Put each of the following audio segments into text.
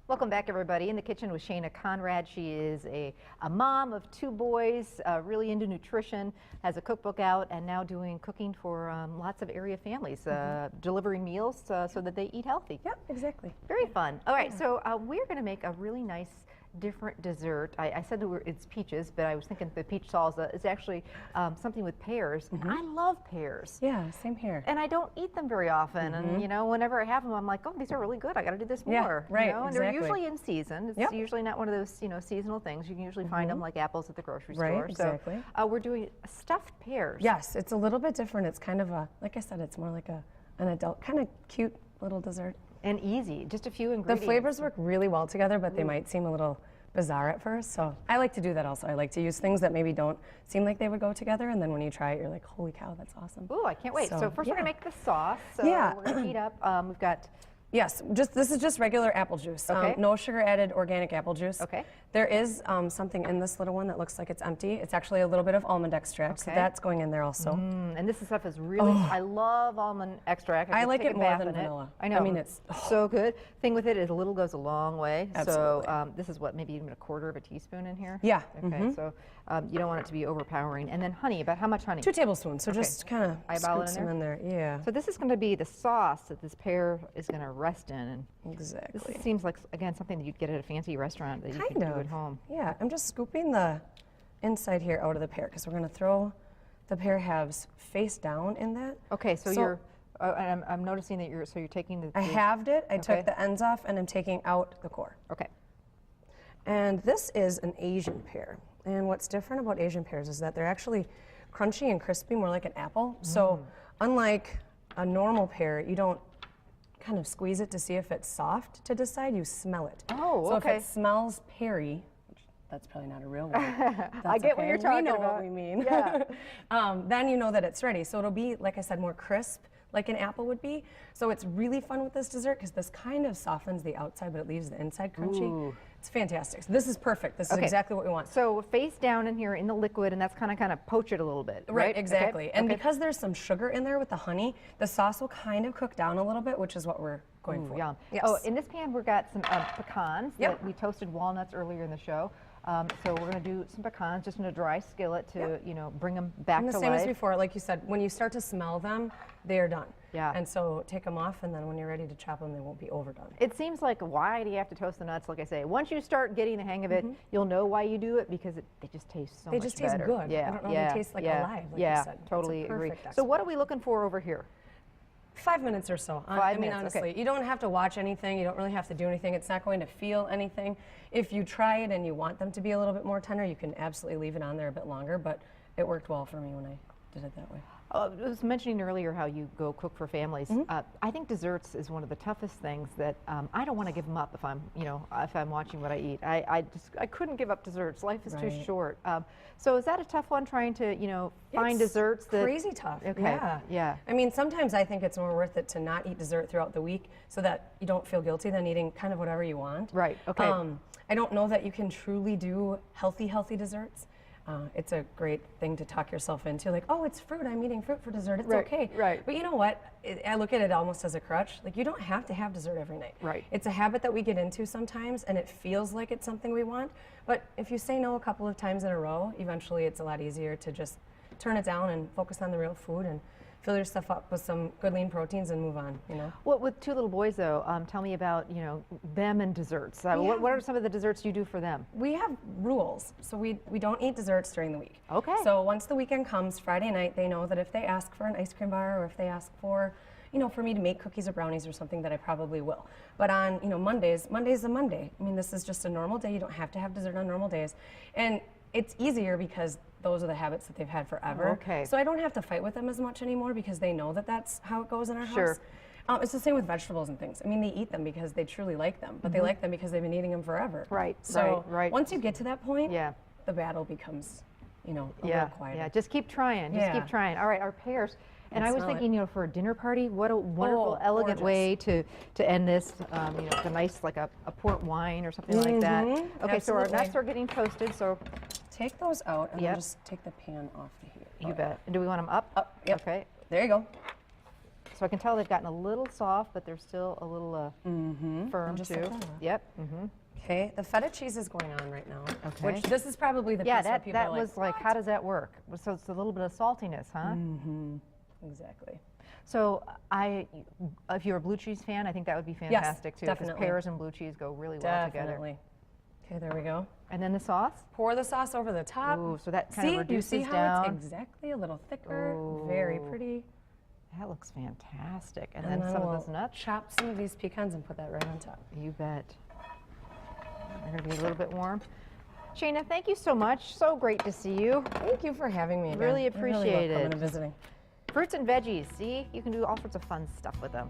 Welcome back, everybody. In the kitchen with Shana Conrad. She is a mom of 2 boys, really into nutrition, has a cookbook out, and now doing cooking for lots of area families, delivering meals so that they eat healthy. Yep, exactly. Very fun. All right, so we're going to make a really nice different dessert. I said that it's peaches, but I was thinking the peach salsa is actually something with pears. And I love pears. Yeah, same here. And I don't eat them very often. And, you know, whenever I have them, I'm like, oh, these are really good. I got to do this more. Right, you know? And exactly. they're usually in season. It's usually not one of those, you know, seasonal things. You can usually find them like apples at the grocery store. Right, exactly. So we're doing stuffed pears. Yes, it's a little bit different. It's kind of a, like I said, it's more like an adult, kind of cute little dessert. And easy, just a few ingredients. The flavors work really well together, but they might seem a little bizarre at first, so I like to do that also. I like to use things that maybe don't seem like they would go together, and then when you try it, you're like, holy cow, that's awesome. Ooh, I can't wait. So first we're gonna make the sauce. So we're gonna heat up, we've got... Yes, this is just regular apple juice. Okay. No sugar added organic apple juice. Okay. There is something in this little one that looks like it's empty. It's actually a little bit of almond extract, so that's going in there also. And this stuff is really, I love almond extract. I like it more than vanilla. I know. I mean, it's so good. Thing with it is a little goes a long way. Absolutely. So this is what, maybe even a quarter of a teaspoon in here? Yeah. Okay, so you don't want it to be overpowering. And then honey, about how much honey? 2 tablespoons, so just kind of eyeball it in there. Yeah. So this is going to be the sauce that this pear is going to rest in. Exactly. This seems like, again, something that you'd get at a fancy restaurant that you could do at home. Yeah, I'm just scooping the inside here out of the pear because we're going to throw the pear halves face down in that. Okay, so you're, I'm noticing that you're taking the... I halved it, I took the ends off, and I'm taking out the core. Okay. And this is an Asian pear. And what's different about Asian pears is that they're actually crunchy and crispy, more like an apple. So unlike a normal pear, you don't kind of squeeze it to see if it's soft to decide, you smell it. Oh, so okay. if it smells peary, which that's probably not a real word. I get what you're talking about. We know what we mean. Yeah. Then you know that it's ready. So it'll be, like I said, more crisp, like an apple would be. So it's really fun with this dessert because this kind of softens the outside, but it leaves the inside crunchy. Ooh. It's fantastic. So this is perfect. This is exactly what we want. So face down in here in the liquid, and that's kind of poach it a little bit, right? Exactly. Okay. And because there's some sugar in there with the honey, the sauce will kind of cook down a little bit, which is what we're going for. Yum. Yes. Oh, in this pan we've got some pecans. That we toasted walnuts earlier in the show. So we're going to do some pecans just in a dry skillet to, you know, bring them back to life. And the same as before, like you said, when you start to smell them, they are done. Yeah. And so take them off, and then when you're ready to chop them, they won't be overdone. It seems like, why do you have to toast the nuts? Like I say, once you start getting the hang of it, you'll know why you do it, because they just taste so much better. They just taste good. Yeah. I don't know, they taste like alive, like you said. Totally agree. So what are we looking for over here? 5 minutes or so. I mean, honestly, you don't have to watch anything. You don't really have to do anything. It's not going to feel anything. If you try it and you want them to be a little bit more tender, you can absolutely leave it on there a bit longer, but it worked well for me when I did it that way. I was mentioning earlier how you go cook for families. I think desserts is one of the toughest things that I don't want to give them up if I'm, you know, if I'm watching what I eat. I couldn't give up desserts. Life is too short. So is that a tough one, trying to, you know, find desserts that... Crazy tough. Okay. Yeah. I mean, sometimes I think it's more worth it to not eat dessert throughout the week so that you don't feel guilty than eating kind of whatever you want. Right. Okay. I don't know that you can truly do healthy desserts. It's a great thing to talk yourself into, like, oh, it's fruit, I'm eating fruit for dessert, it's okay. Right. But you know what, I look at it almost as a crutch. Like, you don't have to have dessert every night. Right. It's a habit that we get into sometimes, and it feels like it's something we want, but if you say no a couple of times in a row, eventually it's a lot easier to just turn it down and focus on the real food and fill your stuff up with some good lean proteins and move on, you know. Well, with 2 little boys, though, tell me about, you know, them and desserts. What are some of the desserts you do for them? We have rules. So we don't eat desserts during the week. Okay. So once the weekend comes, Friday night, they know that if they ask for an ice cream bar, or if they ask for, you know, for me to make cookies or brownies or something, that I probably will. But on, you know, Monday's a Monday. I mean, this is just a normal day. You don't have to have dessert on normal days. And it's easier because those are the habits that they've had forever. Okay. So I don't have to fight with them as much anymore because they know that that's how it goes in our house. It's the same with vegetables and things. I mean, they eat them because they truly like them, but they like them because they've been eating them forever. Right. So right. Once you get to that point, the battle becomes, you know, a little quieter. Yeah, just keep trying. Just keep trying. All right, our pears. And I was thinking, you know, for a dinner party, what a wonderful, elegant way to end this. You know, a nice, like a port wine or something like that. Okay, so our nuts are getting toasted. So take those out and then just take the pan off the heat. You bet. And do we want them up? Up. Yep. Okay. There you go. So I can tell they've gotten a little soft, but they're still a little firm just too. like that. Yep. Okay, the feta cheese is going on right now. Okay. Which this is probably the Yeah, piece that people that are like, was like, how does that work? So it's a little bit of saltiness, huh? Exactly. So if you're a blue cheese fan, I think that would be fantastic too. definitely. Because pears and blue cheese go really well together. Definitely. Okay, there we go. And then the sauce? Pour the sauce over the top. Ooh, so that kind of See, reduces you see how down. it's exactly a little thicker, Ooh. very pretty. That looks fantastic. And And then then some of we'll those nuts? chop some of these pecans and put that right on top. You bet. They're going to be a little bit warm. Shayna, thank you so much. So great to see you. Thank you for having me again. Really I appreciate love it. coming and visiting. Fruits and veggies, see? You can do all sorts of fun stuff with them.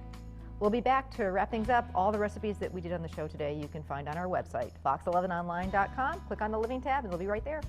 We'll be back to wrap things up. All the recipes that we did on the show today you can find on our website, fox11online.com. Click on the Living tab and they'll be right there.